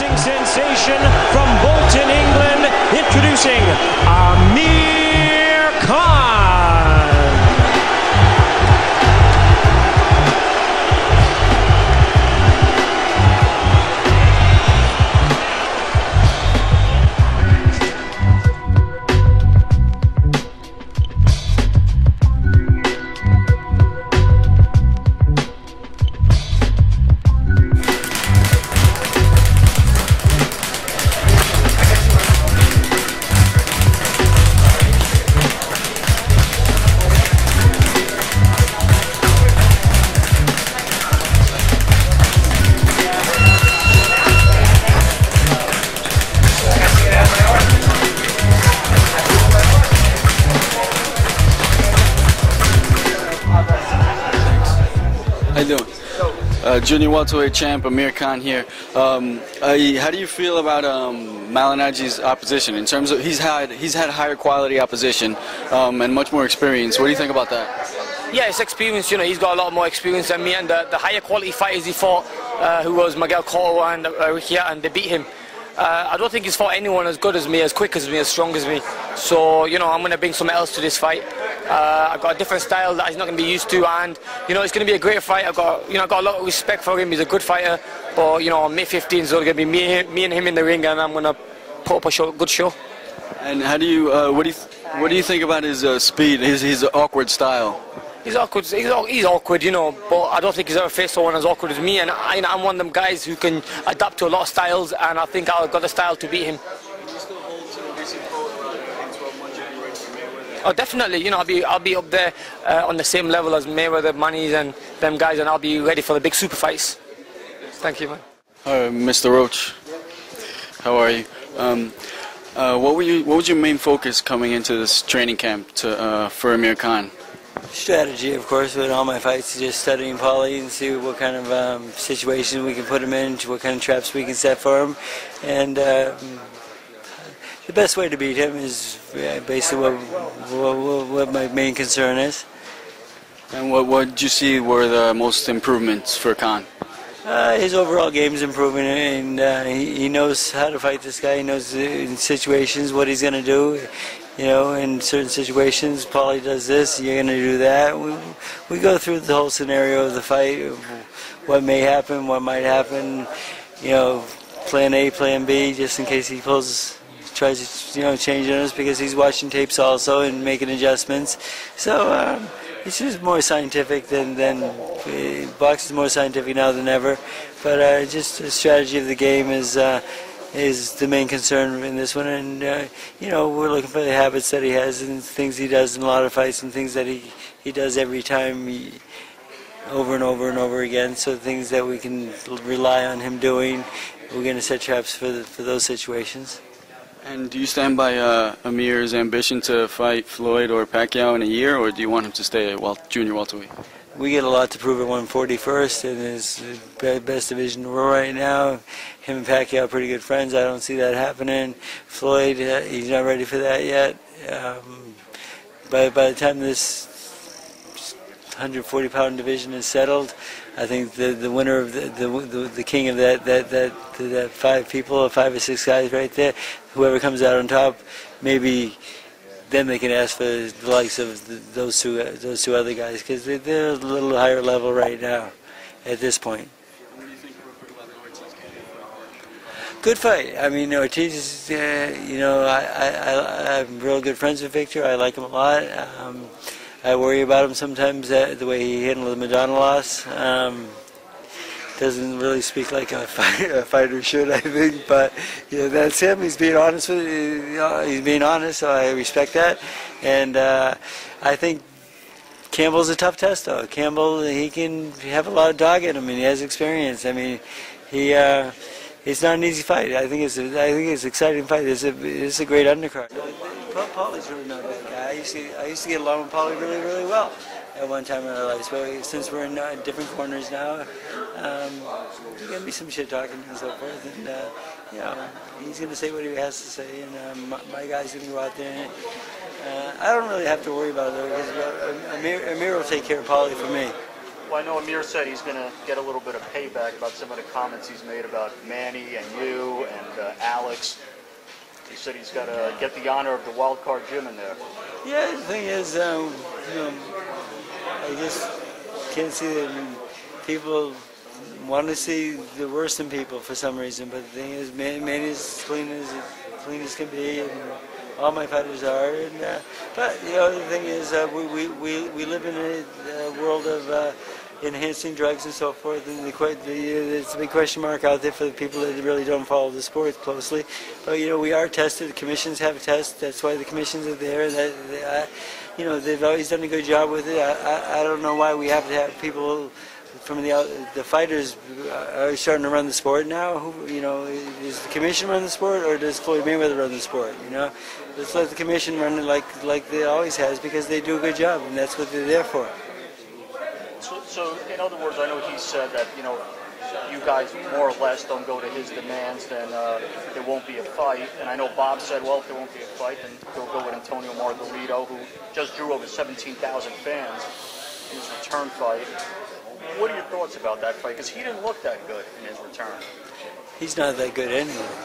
boxing sensation from Bolton, England, introducing Amir Khan. How you doing? Junior welterweight champ Amir Khan here. How do you feel about Malignaggi's opposition? In terms of he's had higher quality opposition and much more experience. What do you think about that? Yeah, it's experience. You know, he's got a lot more experience than me, and the higher quality fighters he fought, who was Miguel Cotto and Ricky, and they beat him. I don't think he's fought anyone as good as me, as quick as me, as strong as me. So, you know, I'm going to bring something else to this fight. I've got a different style that he's not going to be used to, and, you know, it's going to be a great fight. I've got a lot of respect for him. He's a good fighter. But, you know, on May 15th, so it's going to be me and him in the ring, and I'm going to put up a good show. And how do you, what do you think about his speed, his awkward style? He's awkward. He's awkward, you know, but I don't think he's ever faced someone as awkward as me. And I'm one of them guys who can adapt to a lot of styles, and I think I've got the style to beat him. Oh, definitely. You know, I'll be up there on the same level as Mayweather, Manny's, and them guys, and I'll be ready for the big super fights. Thank you, man. Mr. Roach, how are you? What was your main focus coming into this training camp for Amir Khan? Strategy, of course, with all my fights, just studying Paulie and see what kind of situation we can put him in, what kind of traps we can set for him, and the best way to beat him is basically what my main concern is. And what did you see were the most improvements for Khan? His overall game is improving, and he knows how to fight this guy. He knows in situations what he's going to do. You know, in certain situations, Paulie does this, you're going to do that. We go through the whole scenario of the fight, what may happen, what might happen. You know, plan A, plan B, just in case he tries to change on us, because he's watching tapes also and making adjustments. So it's just more scientific than boxing is more scientific now than ever. But just the strategy of the game is the main concern in this one, and you know, we're looking for the habits that he has and things he does in a lot of fights and things that he does every time over and over and over again. So things that we can rely on him doing, we're going to set traps for those situations. And do you stand by Amir's ambition to fight Floyd or Pacquiao in a year, or do you want him to stay at junior welterweight? We get a lot to prove at 140 first, and his best division in the world right now. Him and Pacquiao are pretty good friends. I don't see that happening. Floyd, he's not ready for that yet. By the time this 140-pound division is settled, I think the winner of the king of that 5 people, or 5 or 6 guys right there, whoever comes out on top, maybe then they can ask for the likes of those two other guys, because they're a little higher level right now at this point. What do you think about the Ortiz game? Good fight. I mean, Ortiz, you know, I'm real good friends with Victor. I like him a lot. I worry about him sometimes, the way he handled the Madonna loss. Doesn't really speak like a fighter should, I think, but you know, that's him. He's being honest with he's being honest, so I respect that. And I think Campbell's a tough test, though. Campbell, he can have a lot of dog in him, and he has experience. I mean, it's not an easy fight. I think it's an exciting fight. It's a great undercard. Paulie's really not a bad guy. I used to get along with Paulie really, really well at one time in our lives, but since we're in different corners now, there's going to be some shit talking and so forth, and you know, he's going to say what he has to say, and my guy's going to go out there. And, I don't really have to worry about it, though, because Amir will take care of Paulie for me. Well, I know Amir said he's going to get a little bit of payback about some of the comments he's made about Manny and you and Alex. He said he's got to get the honor of the wild card gym in there. Yeah, the thing is, I just can't see that people want to see the worst in people for some reason. But the thing is, Manny's clean as can be, and all my fighters are. And but the thing is, we live in a world of enhancing drugs and so forth, and it's a big question mark out there for the people that really don't follow the sport closely. But we are tested. The commissions have tests. That's why the commissions are there. They've always done a good job with it. I don't know why we have to have people from the fighters are starting to run the sport now. Does the commission run the sport, or does Floyd Mayweather run the sport? Let's let the commission run it like it always has, because they do a good job, and that's what they're there for. So in other words, I know he said that you guys more or less don't go to his demands, then there won't be a fight. And I know Bob said, well, if there won't be a fight, then he'll go with Antonio Margarito, who just drew over 17,000 fans in his return fight. What are your thoughts about that fight? Because he didn't look that good in his return. He's not that good anyway,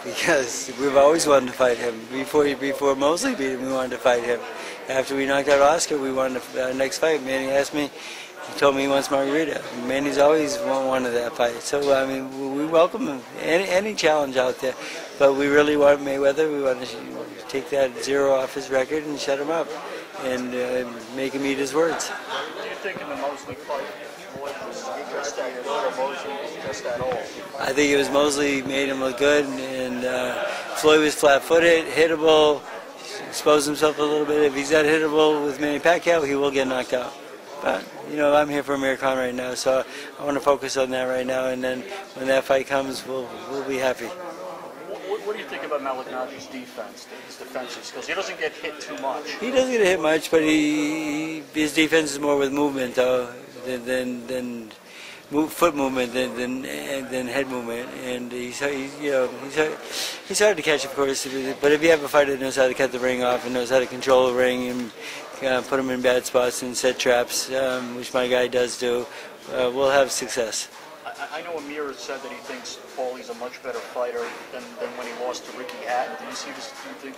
because we've always wanted to fight him. Before Mosley beat him, we wanted to fight him. After we knocked out Oscar, we wanted our next fight. Manny asked me, he told me he wants Margarita. Manny's always wanted that fight. So, we welcome him, any challenge out there. But we really want Mayweather. We want to take that 0 off his record and shut him up and make him eat his words. Do you think in the Mosley fight, Floyd was just that good, or Mosley was just that old? I think it was Mosley made him look good, and Floyd was flat-footed, hittable, exposed himself a little bit. If he's that hittable with Manny Pacquiao, he will get knocked out. But, I'm here for Amir Khan right now, so I want to focus on that right now, and then when that fight comes, we'll be happy. What do you think about Malignaggi's defense, his defensive skills? He doesn't get hit too much. He doesn't get hit much, but his defense is more with movement, though, than foot movement than head movement, and he's hard to catch, of course. But if you have a fighter that knows how to cut the ring off and knows how to control the ring and put him in bad spots and set traps, which my guy does do, we'll have success. I know Amir said that he thinks Paulie's a much better fighter than when he lost to Ricky Hatton. Do you see this? Do you think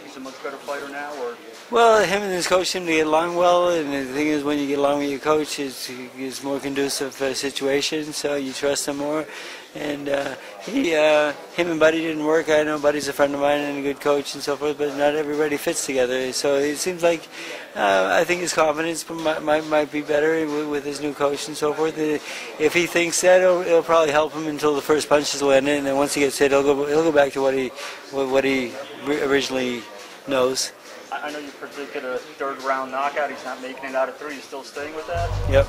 he's a much better fighter now, or? Well, him and his coach seem to get along well, and the thing is, when you get along with your coach, it's more conducive situation, so you trust him more. And him and Buddy didn't work. I know Buddy's a friend of mine and a good coach and so forth, but not everybody fits together. So it seems like I think his confidence might be better with his new coach and so forth. If he thinks that, it'll probably help him until the first punches land in, and then once he gets hit, he'll go back to what he originally knows. I know you predicted a third round knockout. He's not making it out of 3. You still staying with that? Yep.